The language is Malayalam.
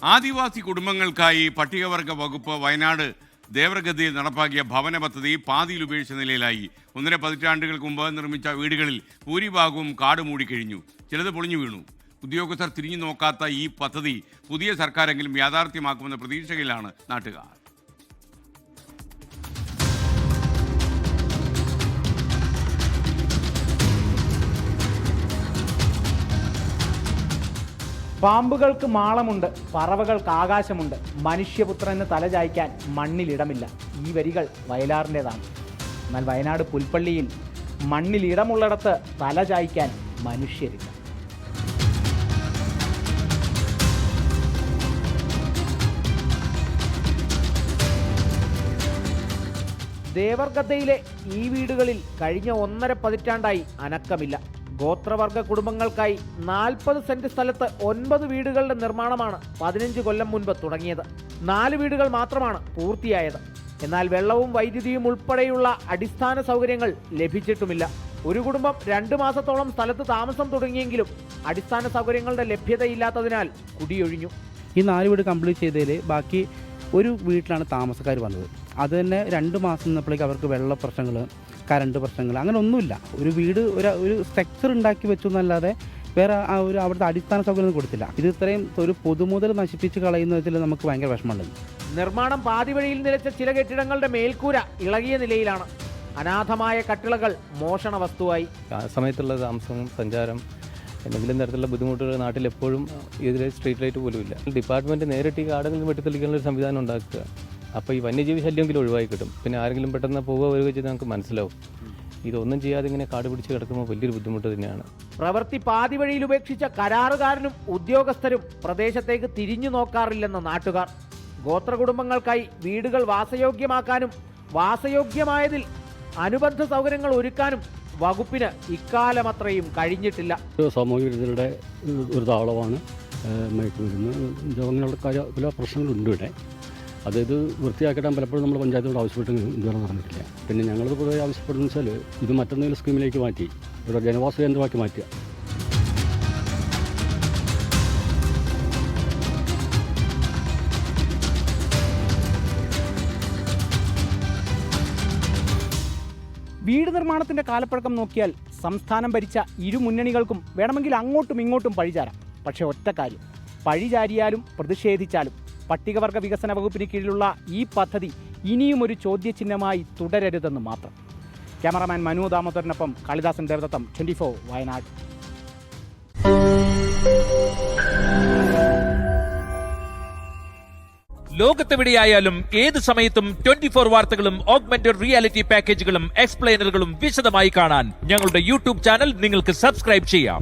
ആദിവാസി കുടുംബങ്ങൾക്കായി പട്ടികവർഗ വകുപ്പ് വയനാട് ദേവർഗതിയിൽ നടപ്പാക്കിയ ഭവന പദ്ധതി പാതിയിൽ ഉപേക്ഷിച്ച നിലയിലായി. 1.5 പതിറ്റാണ്ടുകൾക്ക് മുമ്പ് നിർമ്മിച്ച വീടുകളിൽ ഭൂരിഭാഗവും കാട് മൂടിക്കഴിഞ്ഞു, ചിലത് പൊളിഞ്ഞു വീണു. ഉദ്യോഗസ്ഥർ തിരിഞ്ഞു നോക്കാത്ത ഈ പദ്ധതി പുതിയ സർക്കാരെങ്കിലും യാഥാർത്ഥ്യമാക്കുമെന്ന പ്രതീക്ഷയിലാണ് നാട്ടുകാർ. പാമ്പുകൾക്ക് മാളമുണ്ട്, പറവകൾക്ക് ആകാശമുണ്ട്, മനുഷ്യപുത്രന് തലചായ്ക്കാൻ മണ്ണിലിടമില്ല. ഈ വരികൾ വയലാറിൻ്റെതാണ്. എന്നാൽ വയനാട് പുൽപ്പള്ളിയിൽ മണ്ണിലിടമുള്ളിടത്ത് തലചായ്ക്കാൻ മനുഷ്യരില്ല. ദേവർഗദ്ദയിലെ ഈ വീടുകളിൽ കഴിഞ്ഞ 1.5 പതിറ്റാണ്ടായി അനക്കമില്ല. ഗോത്രവർഗ കുടുംബങ്ങൾക്കായി 40 സെന്റ് സ്ഥലത്ത് 9 വീടുകളുടെ നിർമ്മാണമാണ് 15 കൊല്ലം മുൻപ് തുടങ്ങിയത്. 4 വീടുകൾ മാത്രമാണ് പൂർത്തിയായത്. എന്നാൽ വെള്ളവും വൈദ്യുതിയും ഉൾപ്പെടെയുള്ള അടിസ്ഥാന സൗകര്യങ്ങൾ ലഭിച്ചിട്ടുമില്ല. ഒരു കുടുംബം 2 മാസത്തോളം സ്ഥലത്ത് താമസം തുടങ്ങിയെങ്കിലും അടിസ്ഥാന സൗകര്യങ്ങളുടെ ലഭ്യതയില്ലാത്തതിനാൽ കുടിയൊഴിഞ്ഞു. ഈ 4 വീട് കംപ്ലീറ്റ് ചെയ്തതിൽ ബാക്കി ഒരു വീട്ടിലാണ് താമസക്കാർ വന്നത്. അത് തന്നെ 2 മാസം നിന്നപ്പോഴേക്ക് അവർക്ക് വെള്ള പ്രശ്നങ്ങൾ, കറണ്ട് പ്രശ്നങ്ങൾ, അങ്ങനെ ഒന്നുമില്ല. ഒരു വീട് ഒരു സ്ട്രക്ചർ ഉണ്ടാക്കി വെച്ചു എന്നല്ലാതെ വേറെ അവിടുത്തെ അടിസ്ഥാന സൗകര്യം കൊടുത്തില്ല. ഇത് ഇത്രയും ഒരു പൊതുമുതൽ നശിപ്പിച്ച് കളയുന്ന വെച്ചാൽ നമുക്ക് ഭയങ്കര വിഷമമുണ്ട്. നിർമ്മാണം പാതി വഴിയിൽ നിലച്ച ചില കെട്ടിടങ്ങളുടെ മേൽക്കൂര ഇളകിയ നിലയിലാണ്. അനാഥമായ കട്ടിളകൾ മോഷണ വസ്തുവായി. ആ സമയത്തുള്ള താമസവും സഞ്ചാരം, എന്തെങ്കിലും തരത്തിലുള്ള ബുദ്ധിമുട്ടുകൾ നാട്ടിൽ എപ്പോഴും ഇതിലെ സ്ട്രീറ്റ് ലൈറ്റ് പോലും ഇല്ല. ഡിപ്പാർട്ട്മെൻറ്റ് നേരിട്ട് ഈ കാടുകളിൽ വെട്ടിത്തെളിക്കാനുള്ള ഒരു സംവിധാനം ഉണ്ടാക്കുക. അപ്പോൾ ഈ വന്യജീവി ശല്യമെങ്കിലും ഒഴിവായി കിട്ടും. പിന്നെ ആരെങ്കിലും പെട്ടെന്ന് പോവുക വരിക ചെയ്ത് നമുക്ക് മനസ്സിലാവും. ഇതൊന്നും ചെയ്യാതെ ഇങ്ങനെ കാട് പിടിച്ച് കിടക്കുമ്പോൾ വലിയൊരു ബുദ്ധിമുട്ട് തന്നെയാണ്. പ്രവൃത്തി പാതി വഴിയിൽ ഉപേക്ഷിച്ച കരാറുകാരനും ഉദ്യോഗസ്ഥരും പ്രദേശത്തേക്ക് തിരിഞ്ഞു നോക്കാറില്ലെന്ന് നാട്ടുകാർ. ഗോത്ര കുടുംബങ്ങൾക്കായി വീടുകൾ വാസയോഗ്യമാക്കാനും വാസയോഗ്യമായതിൽ അനുബന്ധ സൗകര്യങ്ങൾ ഒരുക്കാനും വകുപ്പിന് ഇക്കാലമത്രയും കഴിഞ്ഞിട്ടില്ല. സാമൂഹിക വിരുദ്ധരുടെ ഒരു താവളമാണ് മയക്കുമരുന്ന്. അങ്ങനെയുള്ള പല പ്രശ്നങ്ങളുണ്ട് ഇവിടെ. അതായത് വൃത്തിയാക്കിയിടാൻ പലപ്പോഴും നമ്മൾ പഞ്ചായത്തോട് ആവശ്യപ്പെട്ട് ഇതുവരെ നടന്നിട്ടില്ല. പിന്നെ ഞങ്ങളത് പൊതുവെ ആവശ്യപ്പെടുന്നത് വെച്ചാൽ ഇത് മറ്റെന്തെങ്കിലും സ്കീമിലേക്ക് മാറ്റി ഇവിടെ ജനവാസ കേന്ദ്രമാക്കി മാറ്റുക. വീട് നിർമ്മാണത്തിന്റെ കാലപ്പഴക്കം നോക്കിയാൽ സംസ്ഥാനം ഭരിച്ച ഇരു മുന്നണികൾക്കും വേണമെങ്കിൽ അങ്ങോട്ടും ഇങ്ങോട്ടും പഴിചാരാം. പക്ഷേ ഒറ്റ കാര്യം, പഴിചാരിയാലും പ്രതിഷേധിച്ചാലും പട്ടികവർഗ വികസന വകുപ്പിന് കീഴിലുള്ള ഈ പദ്ധതി ഇനിയും ഒരു ചോദ്യചിഹ്നമായി തുടരരുതെന്ന് മാത്രം. ക്യാമറാമാൻ മനു ദാമോദരനൊപ്പം കാളിദാസൻ ദേവദത്തം, 24 വയനാട്. ലോകത്തെവിടെയായാലും ഏത് സമയത്തും 24 വാർത്തകളും ഓഗ്മെന്റഡ് റിയാലിറ്റി പാക്കേജുകളും എക്സ്പ്ലെയിനറുകളും വിശദമായി കാണാൻ ഞങ്ങളുടെ യൂട്യൂബ് ചാനൽ നിങ്ങൾക്ക് സബ്സ്ക്രൈബ് ചെയ്യാം.